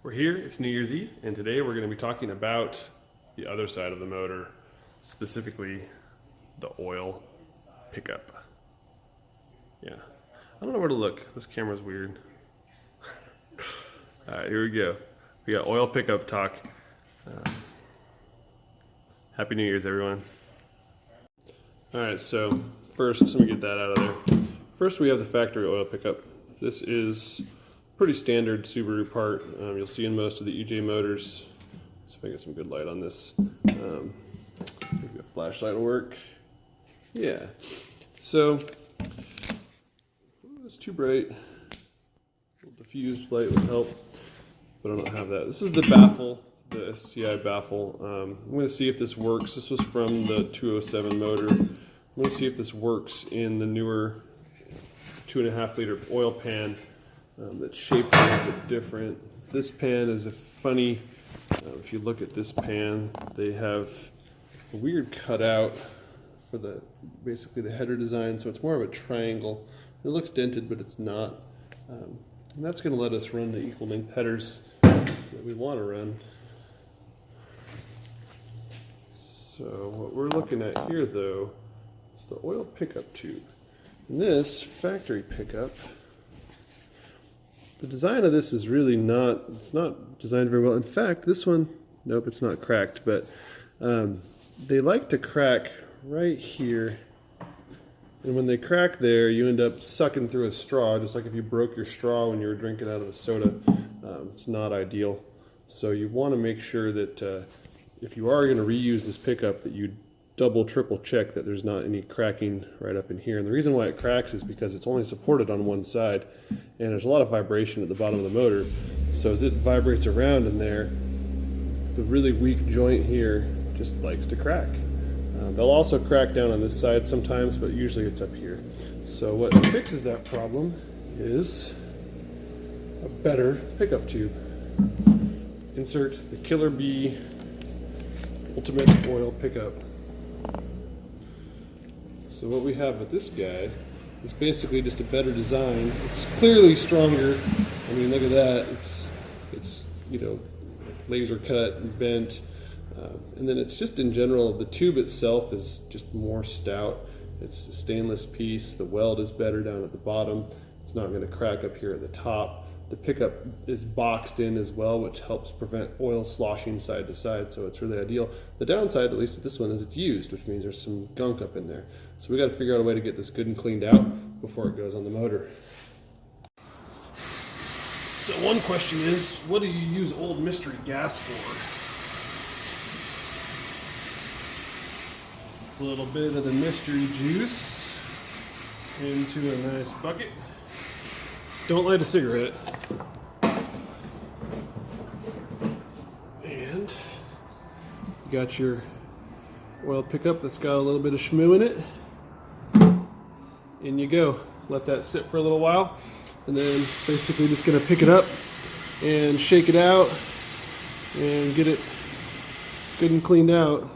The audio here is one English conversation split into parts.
We're here, it's New Year's Eve, and today we're going to be talking about the other side of the motor, specifically the oil pickup. Yeah, I don't know where to look. This camera's weird. Alright, here we go. We got oil pickup talk. Happy New Year's, everyone. Alright, so first, let me get that out of there. First, we have the factory oil pickup. This is pretty standard Subaru part. You'll see in most of the EJ motors. So if I get some good light on this, maybe a flashlight will work. Yeah. So it's too bright. A little diffused light would help, but I don't have that. This is the baffle, the STI baffle. I'm going to see if this works. This was from the 207 motor. I'm going to see if this works in the newer 2.5 liter oil pan. That's shaped a little bit different. This pan is a funny, if you look at this pan, they have a weird cutout for basically the header design, so it's more of a triangle. It looks dented, but it's not. And that's going to let us run the equal length headers that we want to run. So what we're looking at here, though, is the oil pickup tube. And this factory pickup, the design of this is really it's not designed very well. In fact, this one, nope, it's not cracked, but they like to crack right here. And when they crack there, you end up sucking through a straw, just like if you broke your straw when you were drinking out of a soda. It's not ideal. So you want to make sure that if you are going to reuse this pickup, that you double, triple check that there's not any cracking right up in here. And the reason why it cracks is because it's only supported on one side, and there's a lot of vibration at the bottom of the motor. So as it vibrates around in there, the really weak joint here just likes to crack. They'll also crack down on this side sometimes, but usually it's up here. So what fixes that problem is a better pickup tube. Insert the Killer Bee Ultimate Oil Pickup. So what we have with this guy is basically just a better design. It's clearly stronger. I mean, look at that. It's you know, laser cut and bent. And then it's just in general, the tube itself is just more stout. It's a stainless piece. The weld is better down at the bottom. It's not going to crack up here at the top. The pickup is boxed in as well, which helps prevent oil sloshing side to side, so it's really ideal. The downside, at least with this one, is it's used, which means there's some gunk up in there. So we got to figure out a way to get this good and cleaned out before it goes on the motor. So one question is, what do you use old mystery gas for? A little bit of the mystery juice into a nice bucket. Don't light a cigarette. And you got your oil pickup that's got a little bit of schmoo in it. In you go. Let that sit for a little while, and then basically just gonna pick it up and shake it out and get it good and cleaned out.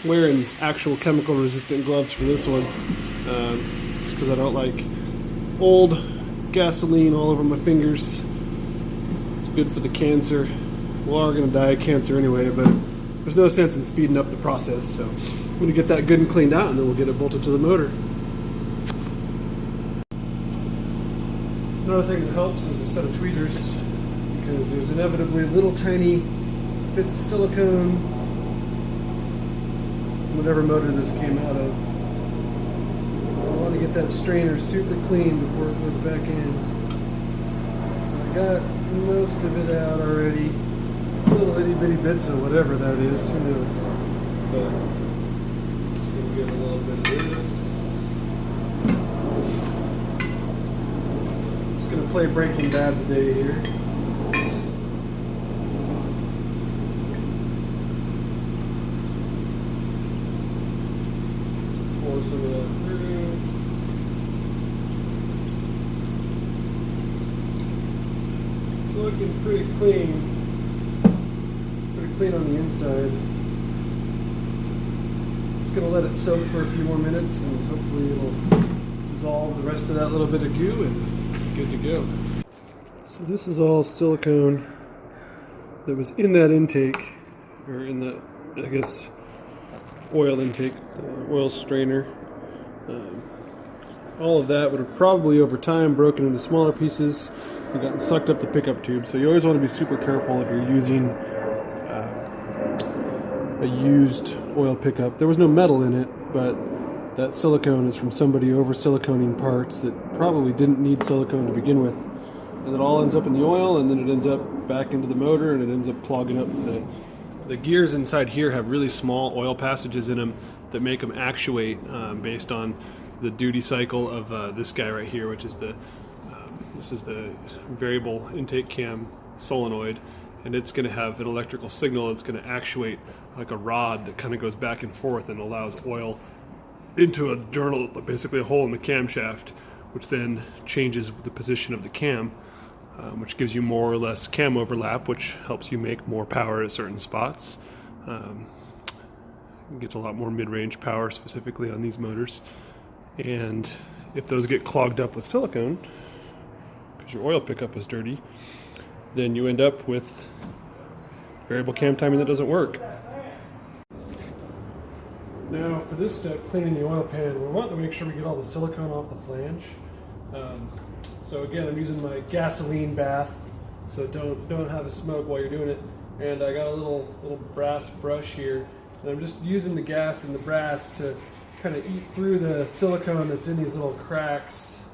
Wearing actual chemical resistant gloves for this one, just because I don't like old gasoline all over my fingers. It's good for the cancer. We are going to die of cancer anyway, but there's no sense in speeding up the process. So I'm going to get that good and cleaned out, and then we'll get it bolted to the motor. Another thing that helps is a set of tweezers, because there's inevitably little tiny bits of silicone, whatever motor this came out of. I want to get that strainer super clean before it goes back in. So I got most of it out already. Little itty bitty bits of whatever that is, who knows. But just gonna get a little bit of this. Just gonna play Breaking Bad today here. Pour some of that through. It's looking pretty clean. Pretty clean on the inside. Just gonna let it soak for a few more minutes, and hopefully it'll dissolve the rest of that little bit of goo and good to go. So this is all silicone that was in that intake, or in the, I guess, oil intake, the oil strainer. All of that would have probably over time broken into smaller pieces and gotten sucked up the pickup tube. So you always want to be super careful if you're using a used oil pickup. There was no metal in it, but that silicone is from somebody over siliconing parts that probably didn't need silicone to begin with. And it all ends up in the oil, and then it ends up back into the motor, and it ends up clogging up the gears inside here have really small oil passages in them that make them actuate based on the duty cycle of this guy right here, which is this is the variable intake cam solenoid, and it's going to have an electrical signal that's going to actuate like a rod that kind of goes back and forth and allows oil into a journal, basically a hole in the camshaft, which then changes the position of the cam, which gives you more or less cam overlap, which helps you make more power at certain spots. It gets a lot more mid-range power specifically on these motors. And if those get clogged up with silicone, because your oil pickup is dirty, then you end up with variable cam timing that doesn't work. Now for this step, cleaning the oil pan, we're wanting to make sure we get all the silicone off the flange. So again, I'm using my gasoline bath, so don't have a smoke while you're doing it. And I got a little brass brush here, and I'm just using the gas and the brass to kind of eat through the silicone that's in these little cracks.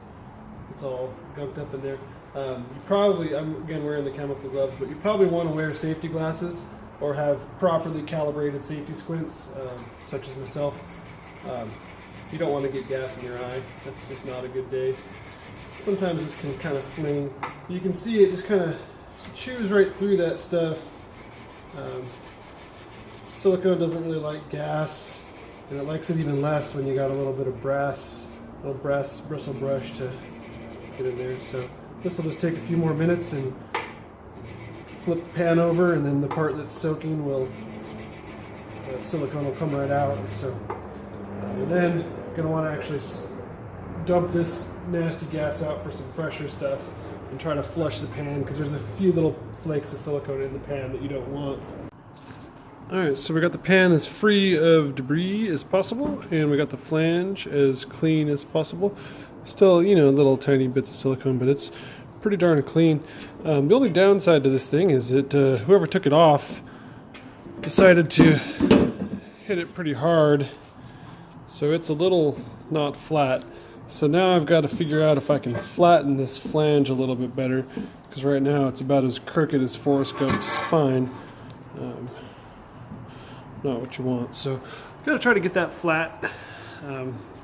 It's all gunked up in there. You probably, I'm again wearing the chemical gloves, but you probably want to wear safety glasses or have properly calibrated safety squints, such as myself. You don't want to get gas in your eye. That's just not a good day. Sometimes this can kind of fling. You can see it just kind of chews right through that stuff. Silicone doesn't really like gas, and it likes it even less when you got a little bit of brass bristle brush to get in there. So this will just take a few more minutes and flip the pan over, and then the part that's soaking will, silicone will come right out. So, and then you're going to want to actually dump this nasty gas out for some fresher stuff and try to flush the pan, because there's a few little flakes of silicone in the pan that you don't want. Alright, so we got the pan as free of debris as possible, and we got the flange as clean as possible. Still, you know, little tiny bits of silicone, but it's pretty darn clean. The only downside to this thing is that whoever took it off decided to hit it pretty hard, so it's a little not flat. So now I've got to figure out if I can flatten this flange a little bit better, because right now it's about as crooked as Forrest Gump's spine. Not what you want. So got to try to get that flat.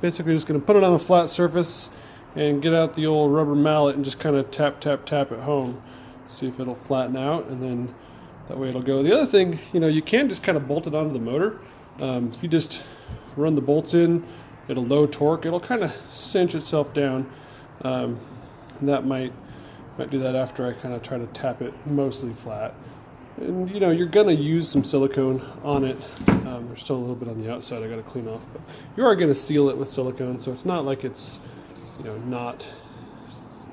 Basically just going to put it on a flat surface and get out the old rubber mallet and just kind of tap, tap, tap at home. See if it'll flatten out, and then that way it'll go. The other thing, you know, you can just kind of bolt it onto the motor. If you just run the bolts in at a low torque, it'll kind of cinch itself down. And that might do that after I kind of try to tap it mostly flat. And you know, you're gonna use some silicone on it. There's still a little bit on the outside I gotta clean off, but you are gonna seal it with silicone, so it's not like it's, you know,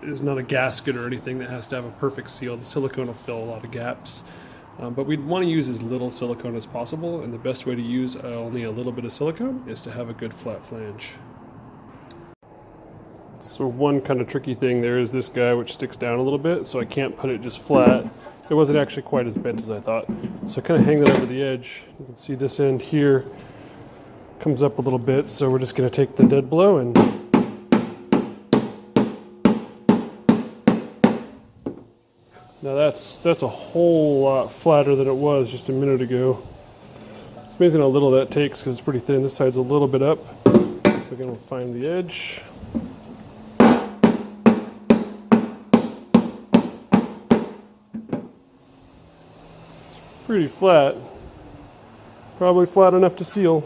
it's not a gasket or anything that has to have a perfect seal. The silicone will fill a lot of gaps. But we'd want to use as little silicone as possible, and the best way to use only a little bit of silicone is to have a good flat flange. So one kind of tricky thing there is this guy, which sticks down a little bit, so I can't put it just flat. It wasn't actually quite as bent as I thought. So kind of hang that over the edge. You can see this end here comes up a little bit, so we're just going to take the dead blow and now that's a whole lot flatter than it was just a minute ago. It's amazing how little that takes because it's pretty thin. This side's a little bit up. So again, we'll find the edge. It's pretty flat. Probably flat enough to seal.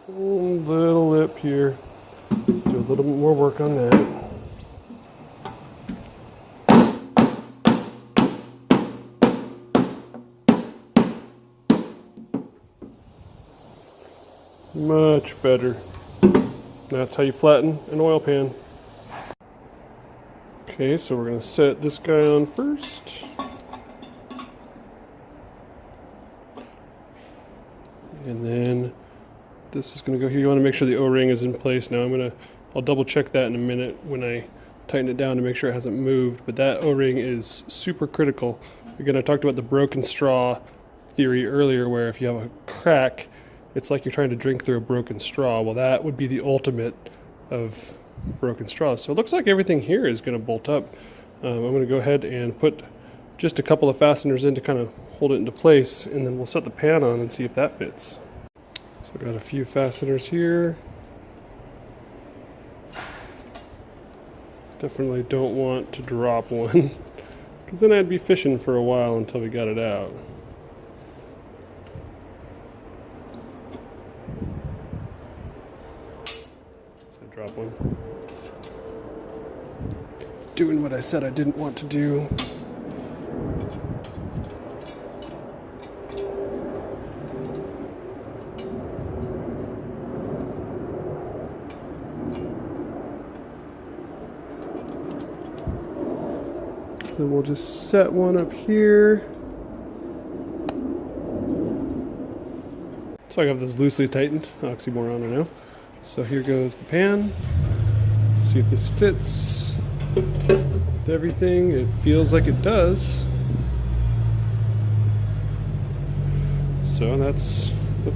Little lip here. Let's do a little bit more work on that. Much better. That's how you flatten an oil pan. Okay, so we're going to set this guy on first. And then this is going to go here. You want to make sure the O-ring is in place. Now I'll double check that in a minute when I tighten it down to make sure it hasn't moved. But that O-ring is super critical. Again, I talked about the broken straw theory earlier, where if you have a crack, it's like you're trying to drink through a broken straw. Well, that would be the ultimate of broken straws. So it looks like everything here is going to bolt up. I'm going to go ahead and put just a couple of fasteners in to kind of hold it into place, and then we'll set the pan on and see if that fits. So I've got a few fasteners here. Definitely don't want to drop one, because then I'd be fishing for a while until we got it out. So I drop one. Doing what I said I didn't want to do. Then we'll just set one up here. So I have this loosely tightened, oxymoron, I know. So here goes the pan. Let's see if this fits with everything. It feels like it does. So that's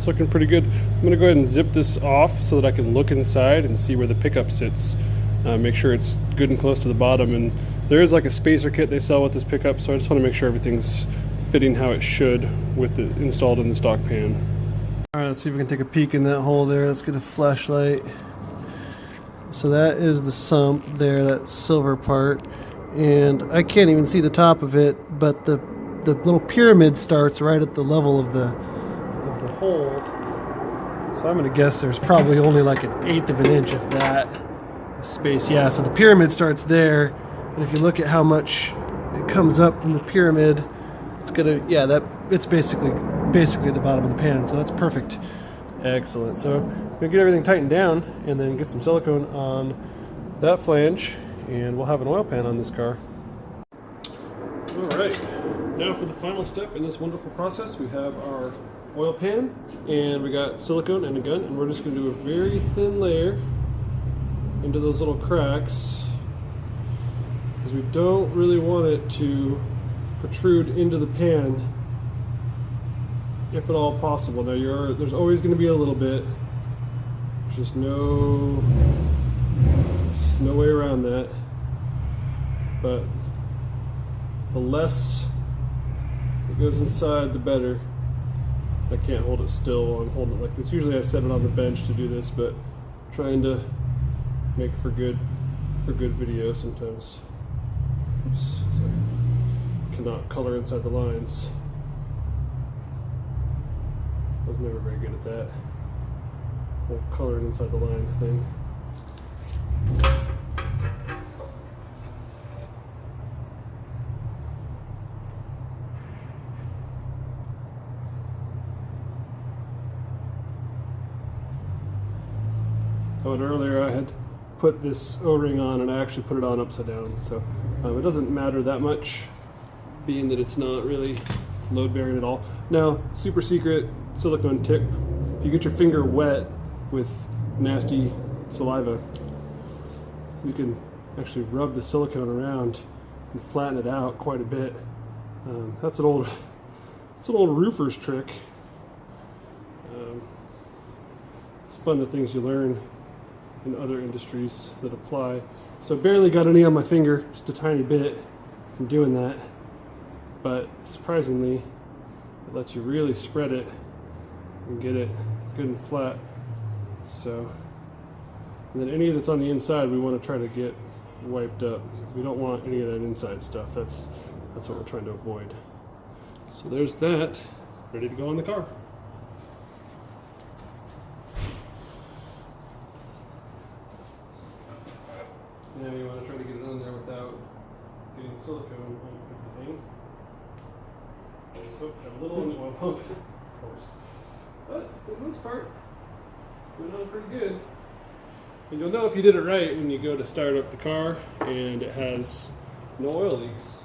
looking pretty good. I'm gonna go ahead and zip this off so that I can look inside and see where the pickup sits. Make sure it's good and close to the bottom, and there is like a spacer kit they sell with this pickup, so I just want to make sure everything's fitting how it should with it installed in the stock pan. Alright, let's see if we can take a peek in that hole there. Let's get a flashlight. So that is the sump there, that silver part, and I can't even see the top of it, but the little pyramid starts right at the level of the hole. So I'm going to guess there's probably only like 1/8 of an inch of that space. Yeah, so the pyramid starts there. And if you look at how much it comes up from the pyramid, it's gonna, yeah, it's basically the bottom of the pan, so that's perfect. Excellent. So we're gonna get everything tightened down and then get some silicone on that flange, and we'll have an oil pan on this car. All right, now for the final step in this wonderful process, we have our oil pan, and we got silicone and a gun, and we're just gonna do a very thin layer into those little cracks, because we don't really want it to protrude into the pan if at all possible. Now there's always going to be a little bit. There's just no way around that. But the less it goes inside, the better. I can't hold it still. I'm holding it like this. Usually I set it on the bench to do this, but I'm trying to make for good video sometimes. Oops, so I cannot color inside the lines. I was never very good at that whole coloring inside the lines thing. Oh, and earlier I had put this O-ring on, and I actually put it on upside down, so it doesn't matter that much, being that it's not really load bearing at all. Now, super secret silicone tip: if you get your finger wet with nasty saliva, you can actually rub the silicone around and flatten it out quite a bit. That's an old roofer's trick. It's fun, the things you learn in other industries that apply. So barely got any on my finger, just a tiny bit from doing that, but surprisingly it lets you really spread it and get it good and flat. So, and then any that's on the inside we want to try to get wiped up, because we don't want any of that inside stuff. That's what we're trying to avoid. So there's that, ready to go in the car. Now you want to try to get it on there without getting silicone on everything. Just hope to have a little on the oil pump, of course. But for the most part, doing on pretty good. And you'll know if you did it right when you go to start up the car and it has no oil leaks.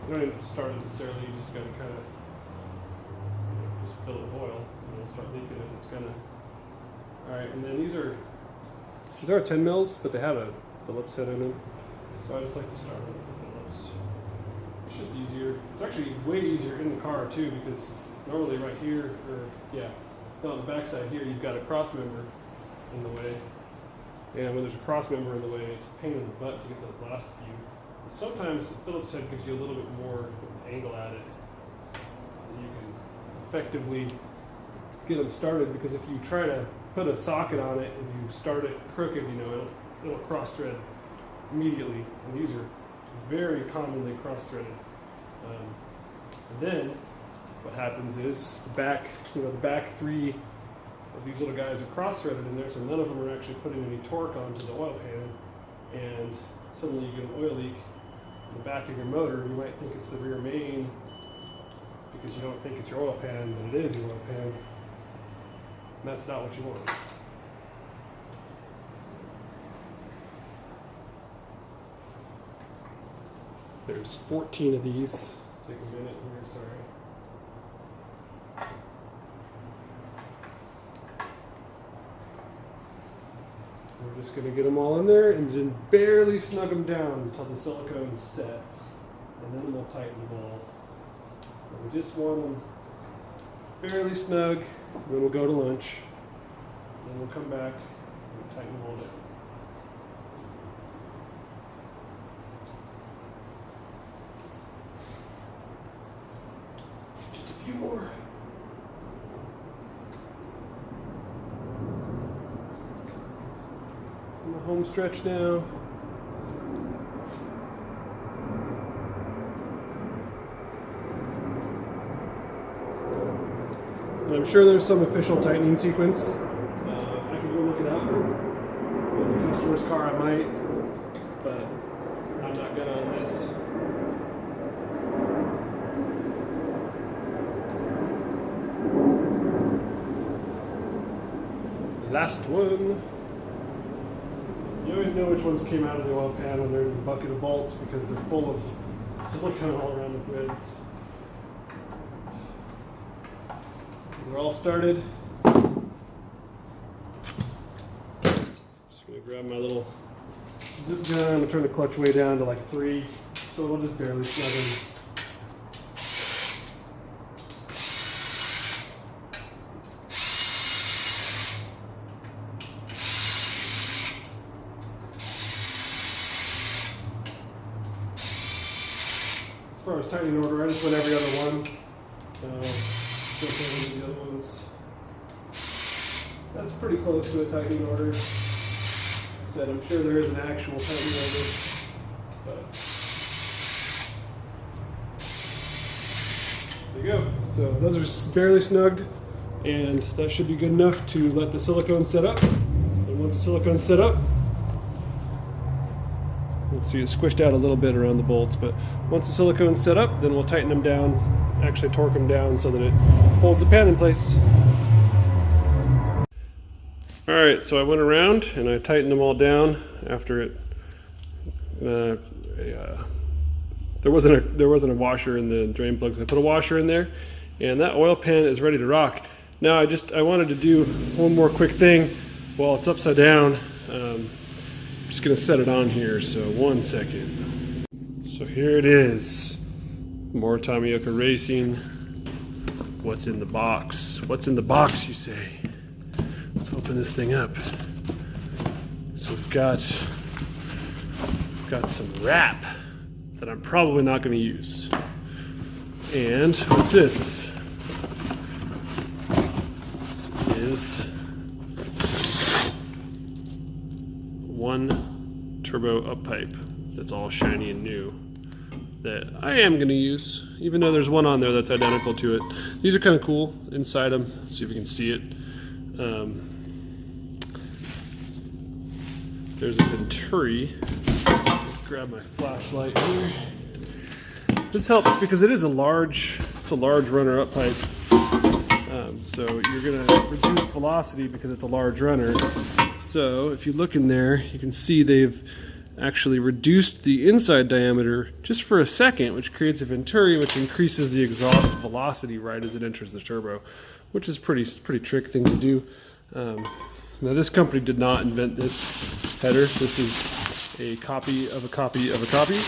You don't even have to start it necessarily, you just gotta kind of just fill it with oil and it'll start leaking if it's gonna. Alright, and then these are 10 mils, but they have a Phillips head in them. So I just like to start with the Phillips. It's just easier. It's actually way easier in the car too, because normally right here, on the back side here, you've got a cross member in the way. And when there's a cross member in the way, it's a pain in the butt to get those last few. But sometimes the Phillips head gives you a little bit more angle at it. And you can effectively get them started, because if you try to put a socket on it and you start it crooked, it'll cross thread immediately. And these are very commonly cross threaded. And then what happens is the back three of these little guys are cross-threaded in there, so none of them are actually putting any torque onto the oil pan, and suddenly you get an oil leak in the back of your motor. You might think it's the rear main because you don't think it's your oil pan, but it is your oil pan, and that's not what you want. There's 14 of these. Take a minute here, sorry. We're just going to get them all in there and then barely snug them down until the silicone sets, and then we'll tighten the ball. And we just want them fairly snug, and then we'll go to lunch, and then we'll come back and tighten them all down. Just a few more. Home stretch now. And I'm sure there's some official tightening sequence. I can go look it up. With a customer's car I might, but I'm not gonna on this. Last one. You always know which ones came out of the oil pan when they're in the bucket of bolts, because they're full of silicone all around the threads. They're all started. Just gonna grab my little zip gun. I'm gonna turn the clutch way down to like 3, so it'll just barely snug in. As far as tightening order, I just went every other one. Still tightening the other ones. That's pretty close to a tightening order. Said I'm sure there is an actual tightening order, but there you go. So those are barely snugged, and that should be good enough to let the silicone set up. And once the silicone's set up, let's see, it's squished out a little bit around the bolts, but once the silicone's set up, then we'll tighten them down, actually torque them down so that it holds the pan in place. Alright, so I went around and I tightened them all down after it. There wasn't a washer in the drain plugs. I put a washer in there, and that oil pan is ready to rock. Now I wanted to do one more quick thing while it's upside down. I'm just gonna set it on here, so 1 second. So here it is. More Tomioka Racing. What's in the box? What's in the box, you say? Let's open this thing up. So we've got some wrap that I'm probably not going to use. And what's this? This is one turbo up pipe that's all shiny and new that I am going to use, even though there's one on there that's identical to it. These are kind of cool inside them. Let's see if we can see it. There's a Venturi. Grab my flashlight here. This helps because it's a large runner up pipe. So you're gonna reduce velocity because it's a large runner. So if you look in there, you can see they've actually reduced the inside diameter just for a second, which creates a venturi, which increases the exhaust velocity right as it enters the turbo, which is pretty trick thing to do. Now this company did not invent this header. This is a copy of a copy of a copy,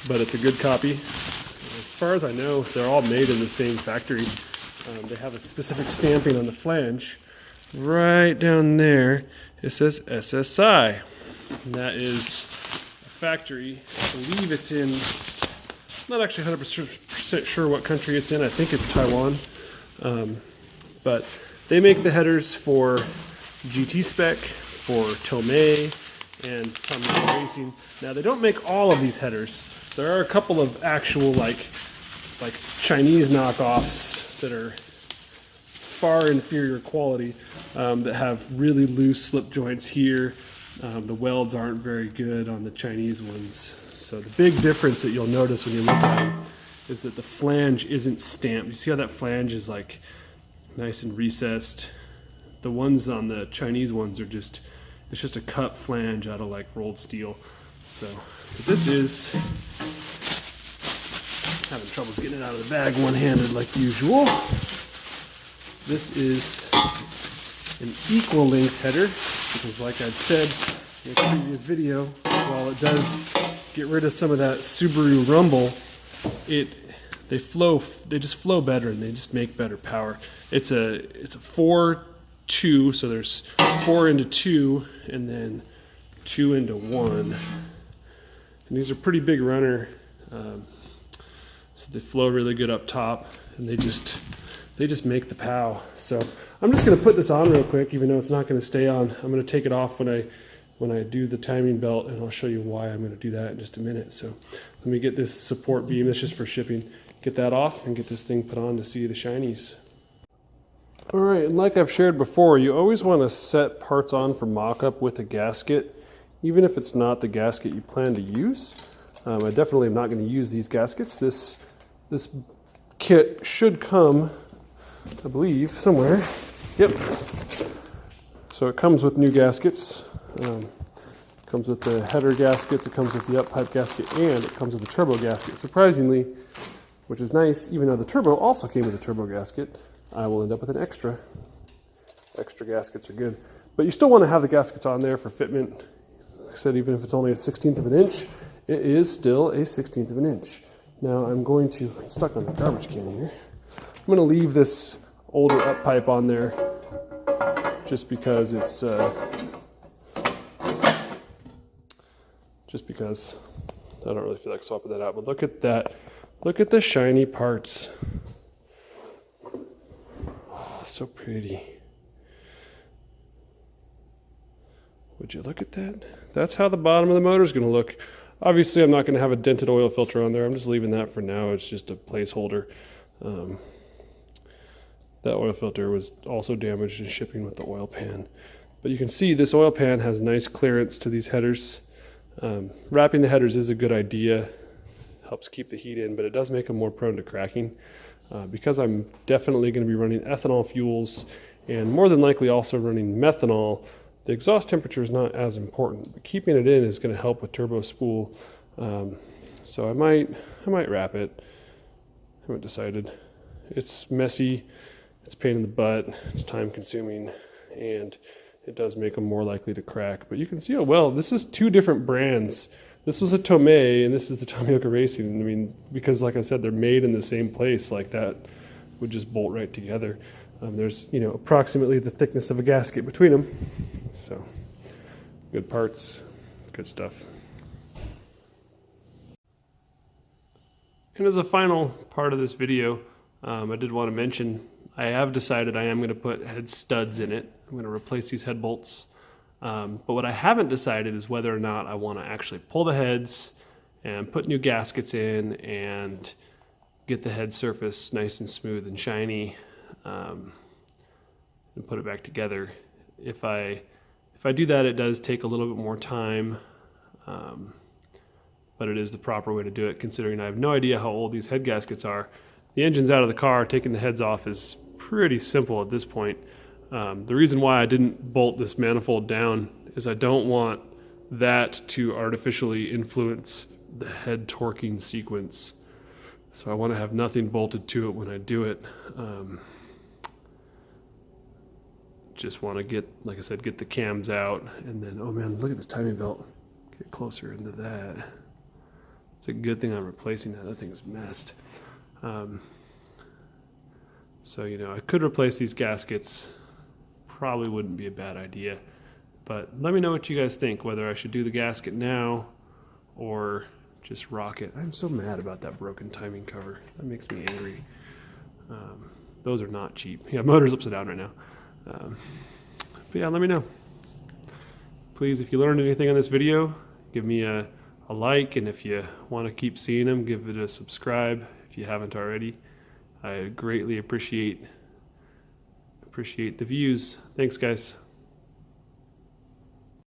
but it's a good copy. As far as I know, they're all made in the same factory. They have a specific stamping on the flange. Right down there, it says SSI. And that is a factory. I believe it's in, not actually 100% sure what country it's in. I think it's Taiwan. But they make the headers for GT Spec, for Tomei, and Tomioka Racing. Now they don't make all of these headers. There are a couple of actual like Chinese knockoffs that are far inferior quality, that have really loose slip joints here. The welds aren't very good on the Chinese ones. So the big difference that you'll notice when you look at them is that the flange isn't stamped. You see how that flange is like nice and recessed? The ones on the Chinese ones are just, it's just a cut flange out of like rolled steel. So this is, having troubles getting it out of the bag one-handed like usual. This is an equal length header, because like I'd said in the previous video, while it does get rid of some of that Subaru rumble, they just flow better and they just make better power. It's a 4-2, so there's 4 into 2 and then 2 into 1. And these are pretty big runner, so they flow really good up top, and they just make the pow. So I'm just going to put this on real quick, even though it's not going to stay on. I'm going to take it off when I do the timing belt, and I'll show you why I'm going to do that in just a minute. So let me get this support beam, that's just for shipping, get that off and get this thing put on to see the shinies. All right, and like I've shared before, you always want to set parts on for mock-up with a gasket, even if it's not the gasket you plan to use. I definitely am not going to use these gaskets. This kit should come, I believe, somewhere. Yep. So it comes with new gaskets. It comes with the header gaskets, it comes with the up pipe gasket, and it comes with the turbo gasket. Surprisingly, which is nice, even though the turbo also came with a turbo gasket, I will end up with an extra. Extra gaskets are good. But you still want to have the gaskets on there for fitment. Like I said, even if it's only a 1/16 of an inch, it is still a 1/16 of an inch. Now I'm stuck on the garbage can here. I'm going to leave this older up pipe on there just because it's I don't really feel like swapping that out. But look at that. Look at the shiny parts. Oh, so pretty. Would you look at that? That's how the bottom of the motor is going to look. Obviously, I'm not going to have a dented oil filter on there. I'm just leaving that for now. It's just a placeholder. That oil filter was also damaged in shipping with the oil pan. But you can see this oil pan has nice clearance to these headers. Wrapping the headers is a good idea. Helps keep the heat in, but it does make them more prone to cracking. Because I'm definitely going to be running ethanol fuels and more than likely also running methanol, the exhaust temperature is not as important, but keeping it in is going to help with turbo spool. So I might wrap it. I haven't decided. It's messy, it's a pain in the butt, it's time consuming, and it does make them more likely to crack. But you can see, oh well, this is two different brands. This was a Tomei and this is the Tomioka Racing. I mean, because like I said, they're made in the same place, like that would just bolt right together. There's, approximately the thickness of a gasket between them. So, good parts, good stuff. And as a final part of this video, I did want to mention, I have decided I am going to put head studs in it. I'm going to replace these head bolts. But what I haven't decided is whether or not I want to actually pull the heads and put new gaskets in and get the head surface nice and smooth and shiny, and put it back together. If I do that, it does take a little bit more time, but it is the proper way to do it, considering I have no idea how old these head gaskets are. The engine's out of the car, taking the heads off is pretty simple at this point. The reason why I didn't bolt this manifold down is I don't want that to artificially influence the head torquing sequence. So I want to have nothing bolted to it when I do it. Just want to get, like I said, get the cams out, and then, oh man, look at this timing belt. Get closer into that. It's a good thing I'm replacing that. That thing's messed. So, you know, I could replace these gaskets. Probably wouldn't be a bad idea. But let me know what you guys think, whether I should do the gasket now or just rock it. I'm so mad about that broken timing cover. That makes me angry. Those are not cheap. Yeah, motor's upside down right now. But yeah, let me know. Please, if you learned anything on this video, give me a like, and if you want to keep seeing them, give it a subscribe if you haven't already. I greatly appreciate the views. Thanks, guys.